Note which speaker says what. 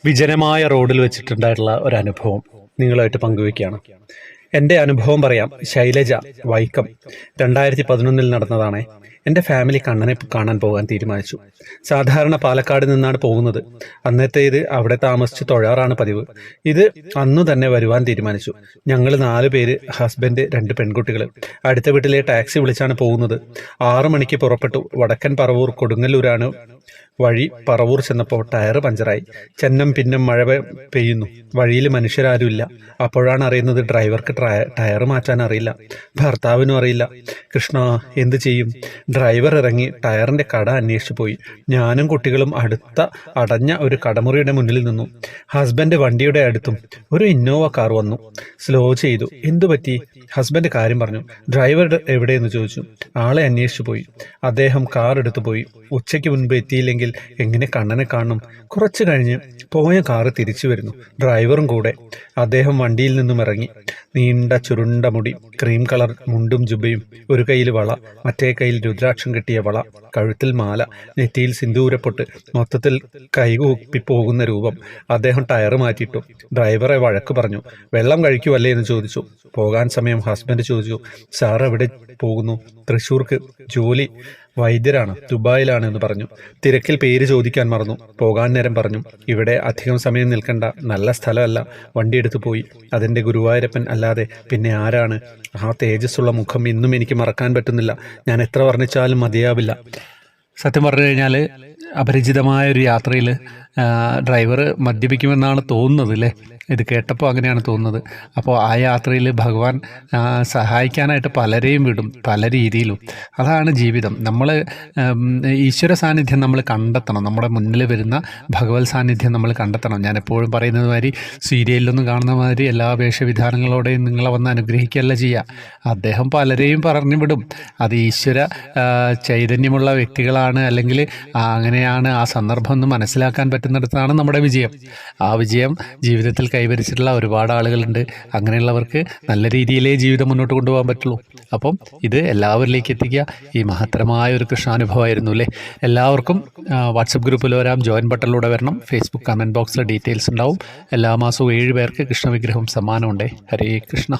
Speaker 1: വിജനമായ റോഡിൽ വെച്ചിട്ടുണ്ടായിട്ടുള്ള ഒരു അനുഭവം നിങ്ങളുമായിട്ട് പങ്കുവയ്ക്കുകയാണ്. എൻ്റെ അനുഭവം പറയാം. ശൈലജ, വൈക്കം, 2011 നടന്നതാണ്. എൻ്റെ ഫാമിലി കണ്ണനെ കാണാൻ പോകാൻ തീരുമാനിച്ചു. സാധാരണ പാലക്കാട് നിന്നാണ് പോകുന്നത്. അന്നത്തേത് അവിടെ താമസിച്ച് തൊഴാറാണ് പതിവ്. ഇത് അന്നു തന്നെ വരുവാൻ തീരുമാനിച്ചു. ഞങ്ങൾ 4 പേര്, ഹസ്ബൻഡ്, 2 പെൺകുട്ടികൾ. അടുത്ത വീട്ടിലെ ടാക്സി വിളിച്ചാണ് പോകുന്നത്. 6 മണിക്ക് പുറപ്പെട്ടു. വടക്കൻ പറവൂർ കൊടുങ്ങല്ലൂരാണ് വഴി. പറവൂർ ചെന്നപ്പോൾ ടയർ പഞ്ചറായി. ചെന്നം പിന്നം മഴ പെയ്യുന്നു. വഴിയിൽ മനുഷ്യരാരുമില്ല. അപ്പോഴാണ് അറിയുന്നത് ഡ്രൈവർക്ക് ടയർ മാറ്റാൻ അറിയില്ല, ഭർത്താവിനും അറിയില്ല. കൃഷ്ണ, എന്ത് ചെയ്യും? ഡ്രൈവർ ഇറങ്ങി ടയറിന്റെ കട അന്വേഷിച്ചു പോയി. ഞാനും കുട്ടികളും അടുത്ത അടഞ്ഞ ഒരു കടമുറിയുടെ മുന്നിൽ നിന്നു. ഹസ്ബൻഡ് വണ്ടിയുടെ അടുത്തും. ഒരു ഇന്നോവ കാർ വന്നു. സ്ലോ ചെയ്തു. എന്തു പറ്റി? ഹസ്ബൻഡ് കാര്യം പറഞ്ഞു. ഡ്രൈവർ എവിടെയെന്ന് ചോദിച്ചു. ആളെ അന്വേഷിച്ചു പോയി. അദ്ദേഹം കാർ എടുത്തു പോയി. ഉച്ചയ്ക്ക് മുൻപ് എത്തിയില്ലെങ്കിൽ എങ്ങനെ കണ്ണനെ കാണണം? കുറച്ചു കഴിഞ്ഞ് പോയ കാറ് തിരിച്ചു വരുന്നു, ഡ്രൈവറും കൂടെ. അദ്ദേഹം വണ്ടിയിൽ നിന്നും ഇറങ്ങി. നീണ്ട ചുരുണ്ട മുടി, ക്രീം കളർ മുണ്ടും ജുബയും, ഒരു കയ്യിൽ വള, മറ്റേ കയ്യിൽ രുദ്രാക്ഷം കെട്ടിയ വള, കഴുത്തിൽ മാല, നെറ്റിയിൽ സിന്ദൂരപ്പൊട്ട്, മൊത്തത്തിൽ കൈകൂപ്പി പോകുന്ന രൂപം. അദ്ദേഹം ടയർ മാറ്റിയിട്ടു. ഡ്രൈവറെ വഴക്ക് പറഞ്ഞു. വെള്ളം കഴിക്കുവല്ലേ എന്ന് ചോദിച്ചു. പോകാൻ സമയം ഹസ്ബൻഡ് ചോദിച്ചു, സാർ എവിടെ പോകുന്നു? തൃശ്ശൂർക്ക്, ജോലി വൈദ്യരാണ്, ദുബായിലാണ് എന്ന് പറഞ്ഞു. തിരക്കിൽ പേര് ചോദിക്കാൻ മറന്നു. പോകാൻ നേരം പറഞ്ഞു, ഇവിടെ അധികം സമയം നിൽക്കണ്ട, നല്ല സ്ഥലമല്ല. വണ്ടി എടുത്തു പോയി. അതെൻ്റെ ഗുരുവായൂരപ്പൻ അല്ലാതെ പിന്നെ ആരാണ്? ആ തേജസ്സുള്ള മുഖം ഇന്നും എനിക്ക് മറക്കാൻ പറ്റുന്നില്ല. ഞാൻ എത്ര വർണ്ണിച്ചാലും മതിയാവില്ല. സത്യം പറഞ്ഞു കഴിഞ്ഞാൽ അപരിചിതമായ ഒരു യാത്രയിൽ ഡ്രൈവർ മദ്യപിക്കുമെന്നാണ് തോന്നുന്നത് അല്ലേ? ഇത് കേട്ടപ്പോൾ അങ്ങനെയാണ് തോന്നുന്നത്. അപ്പോൾ ആ യാത്രയിൽ ഭഗവാൻ സഹായിക്കാനായിട്ട് പലരെയും വിടും, പല രീതിയിലും. അതാണ് ജീവിതം. നമ്മൾ ഈശ്വര സാന്നിധ്യം നമ്മൾ കണ്ടെത്തണം. നമ്മുടെ മുന്നിൽ വരുന്ന ഭഗവത് സാന്നിധ്യം നമ്മൾ കണ്ടെത്തണം. ഞാൻ എപ്പോഴും പറയുന്നത് മാതിരി, സീരിയലിലൊന്നും കാണുന്ന മാതിരി എല്ലാ വേഷവിധാനങ്ങളോടെയും നിങ്ങളെ വന്ന് അനുഗ്രഹിക്കുകയല്ല ചെയ്യുക. അദ്ദേഹം പലരെയും പറഞ്ഞു വിടും. അത് ഈശ്വര ചൈതന്യമുള്ള വ്യക്തികളാണ്, അല്ലെങ്കിൽ അങ്ങനെയാണ് ആ സന്ദർഭം എന്ന് മനസ്സിലാക്കാൻ പറ്റുന്നിടത്താണ് നമ്മുടെ വിജയം. ആ വിജയം ജീവിതത്തിൽ കൈവരിച്ചിട്ടുള്ള ഒരുപാട് ആളുകളുണ്ട്. അങ്ങനെയുള്ളവർക്ക് നല്ല രീതിയിലേ ജീവിതം മുന്നോട്ട് കൊണ്ടുപോകാൻ പറ്റുള്ളൂ. അപ്പം ഇത് എല്ലാവരിലേക്ക് എത്തിക്കുക. ഈ മഹത്തരമായ ഒരു കൃഷ്ണാനുഭവമായിരുന്നു അല്ലേ? എല്ലാവർക്കും വാട്സപ്പ് ഗ്രൂപ്പിൽ വരാം, ജോയിൻ ബട്ടണിലൂടെ വരണം. ഫേസ്ബുക്ക് കമൻറ്റ് ബോക്സിൽ ഡീറ്റെയിൽസ് ഉണ്ടാവും. എല്ലാ മാസവും 7 പേർക്ക് കൃഷ്ണവിഗ്രഹം സമ്മാനമുണ്ട്. ഹരേ കൃഷ്ണ.